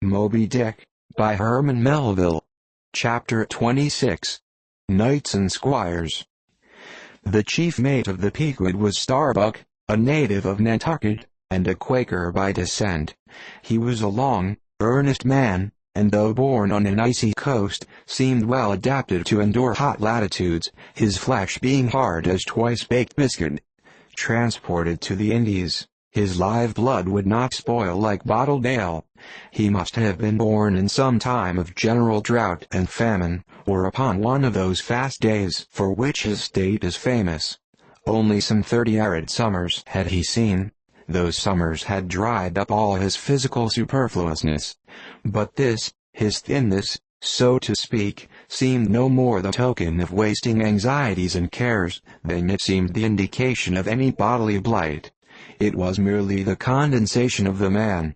Moby-Dick, by Herman Melville. Chapter 26. Knights and Squires. The chief mate of the Pequod was Starbuck, a native of Nantucket, and a Quaker by descent. He was a long, earnest man, and though born on an icy coast, seemed well adapted to endure hot latitudes, his flesh being hard as twice-baked biscuit. Transported to the Indies, his live blood would not spoil like bottled ale. He must have been born in some time of general drought and famine, or upon one of those fast days for which his state is famous. Only some 30 arid summers had he seen. Those summers had dried up all his physical superfluousness. But this, his thinness, so to speak, seemed no more the token of wasting anxieties and cares than it seemed the indication of any bodily blight. It was merely the condensation of the man.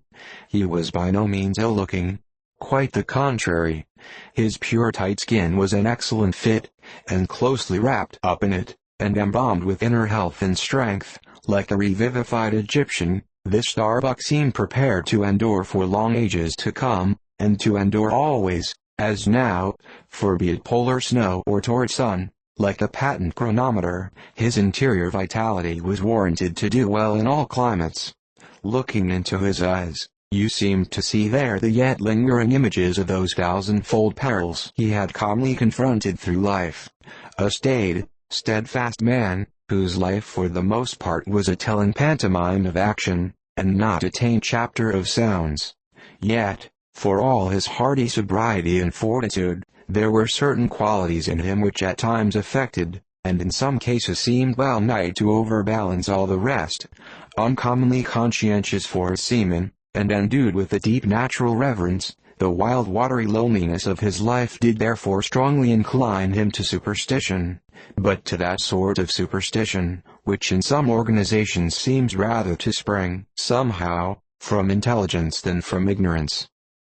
He was by no means ill-looking. Quite the contrary. His pure tight skin was an excellent fit, and closely wrapped up in it, and embalmed with inner health and strength, like a revivified Egyptian, this Starbuck seemed prepared to endure for long ages to come, and to endure always, as now, for be it polar snow or torrid sun. Like a patent chronometer, his interior vitality was warranted to do well in all climates. Looking into his eyes, you seemed to see there the yet lingering images of those thousand-fold perils he had calmly confronted through life. A staid, steadfast man, whose life for the most part was a telling pantomime of action, and not a tame chapter of sounds. Yet, for all his hardy sobriety and fortitude, there were certain qualities in him which at times affected, and in some cases seemed well nigh to overbalance all the rest. Uncommonly conscientious for a seaman, and endued with a deep natural reverence, the wild watery loneliness of his life did therefore strongly incline him to superstition, but to that sort of superstition, which in some organizations seems rather to spring, somehow, from intelligence than from ignorance.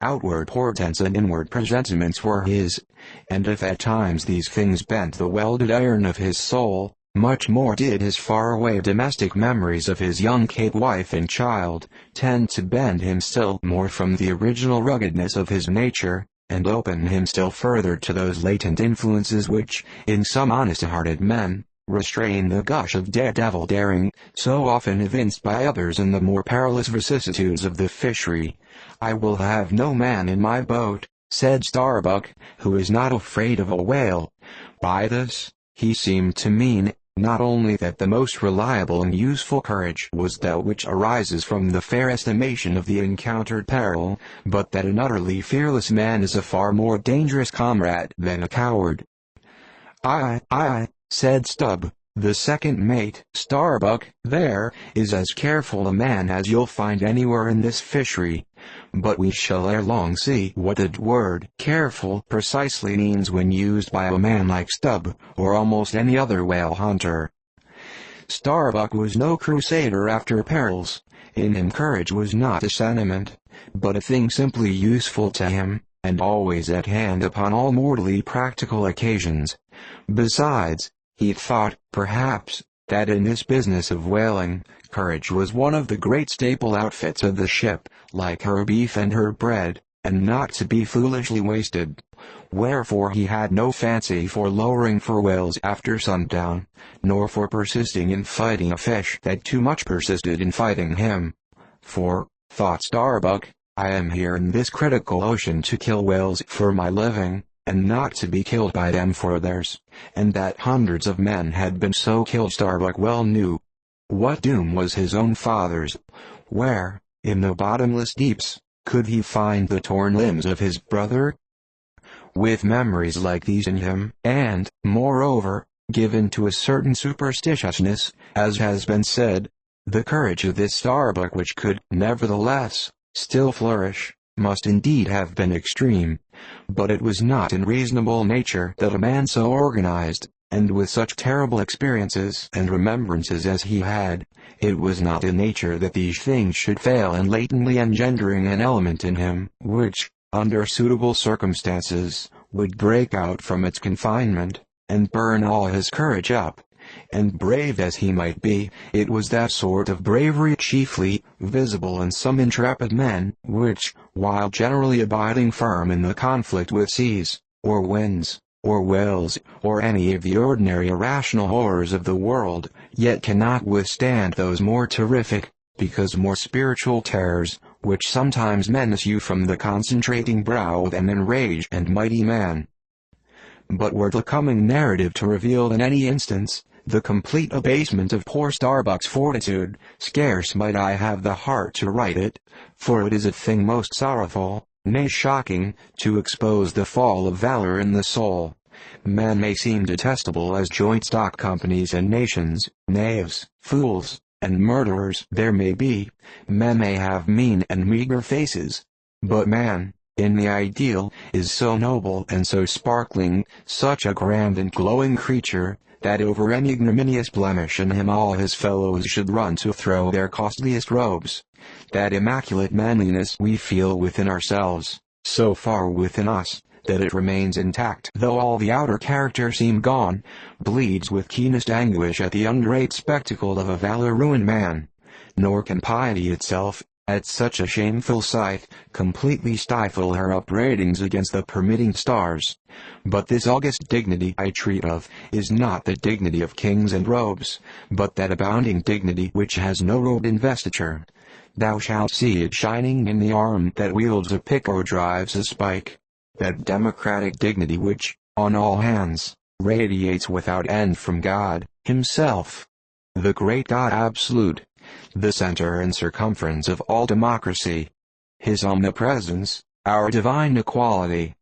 Outward portents and inward presentiments were his, and if at times these things bent the welded iron of his soul, much more did his far-away domestic memories of his young Cape wife and child tend to bend him still more from the original ruggedness of his nature, and open him still further to those latent influences which, in some honest-hearted men, restrain the gush of daredevil daring, so often evinced by others in the more perilous vicissitudes of the fishery. "I will have no man in my boat," said Starbuck, "who is not afraid of a whale." By this, he seemed to mean, not only that the most reliable and useful courage was that which arises from the fair estimation of the encountered peril, but that an utterly fearless man is a far more dangerous comrade than a coward. "Aye," said Stubb, the second mate. "Starbuck, there, is as careful a man as you'll find anywhere in this fishery. But we shall ere long see what the word careful precisely means when used by a man like Stubb, or almost any other whale hunter." Starbuck was no crusader after perils. In him courage was not a sentiment, but a thing simply useful to him, and always at hand upon all mortally practical occasions. Besides, he thought, perhaps, that in this business of whaling, courage was one of the great staple outfits of the ship, like her beef and her bread, and not to be foolishly wasted. Wherefore he had no fancy for lowering for whales after sundown, nor for persisting in fighting a fish that too much persisted in fighting him. "For," thought Starbuck, "I am here in this critical ocean to kill whales for my living, and not to be killed by them for theirs," and that hundreds of men had been so killed Starbuck well knew. What doom was his own father's? Where, in the bottomless deeps, could he find the torn limbs of his brother? With memories like these in him, and, moreover, given to a certain superstitiousness, as has been said, the courage of this Starbuck which could, nevertheless, still flourish, must indeed have been extreme. But it was not in reasonable nature that a man so organized, and with such terrible experiences and remembrances as he had, it was not in nature that these things should fail in latently engendering an element in him, which, under suitable circumstances, would break out from its confinement, and burn all his courage up. and brave as he might be, it was that sort of bravery chiefly visible in some intrepid men, which, while generally abiding firm in the conflict with seas, or winds, or whales, or any of the ordinary irrational horrors of the world, yet cannot withstand those more terrific, because more spiritual terrors, which sometimes menace you from the concentrating brow of an enraged and mighty man. But were the coming narrative to reveal in any instance the complete abasement of poor Starbuck's fortitude, scarce might I have the heart to write it, for it is a thing most sorrowful, nay shocking, to expose the fall of valor in the soul. Men may seem detestable as joint stock companies and nations, knaves, fools, and murderers there may be, men may have mean and meager faces, but man, in the ideal, is so noble and so sparkling, such a grand and glowing creature, that over any ignominious blemish in him all his fellows should run to throw their costliest robes. That immaculate manliness we feel within ourselves, so far within us, that it remains intact though all the outer character seem gone, bleeds with keenest anguish at the ungreat spectacle of a valor-ruined man. Nor can piety itself, at such a shameful sight, completely stifle her upbraidings against the permitting stars. But this august dignity I treat of, is not the dignity of kings and robes, but that abounding dignity which has no robed investiture. Thou shalt see it shining in the arm that wields a pick or drives a spike. That democratic dignity which, on all hands, radiates without end from God, Himself. The great God absolute, the center and circumference of all democracy. His omnipresence, our divine equality.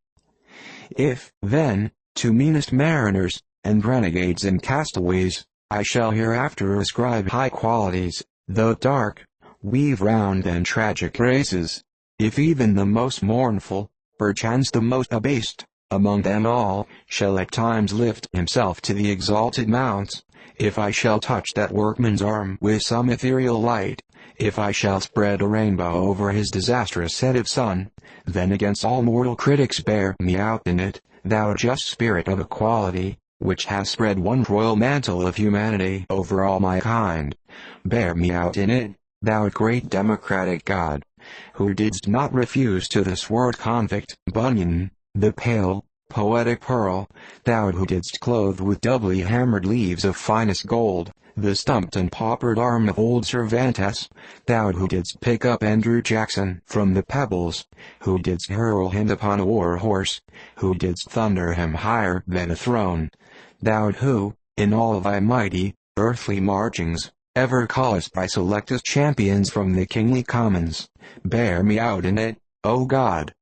If, then, to meanest mariners, and renegades and castaways, I shall hereafter ascribe high qualities, though dark, weave round and tragic graces; if even the most mournful, perchance the most abased, among them all, shall at times lift himself to the exalted mounts; if I shall touch that workman's arm with some ethereal light, if I shall spread a rainbow over his disastrous set of sun, then against all mortal critics bear me out in it, thou just spirit of equality, which hast spread one royal mantle of humanity over all my kind. Bear me out in it, thou great democratic God, who didst not refuse to the sword convict Bunyan, the pale, poetic pearl, thou who didst clothe with doubly hammered leaves of finest gold, the stumped and paupered arm of old Cervantes, thou who didst pick up Andrew Jackson from the pebbles, who didst hurl him upon a war horse, who didst thunder him higher than a throne, thou who, in all thy mighty, earthly marchings, ever callest thy selectest champions from the kingly commons, bear me out in it, O God.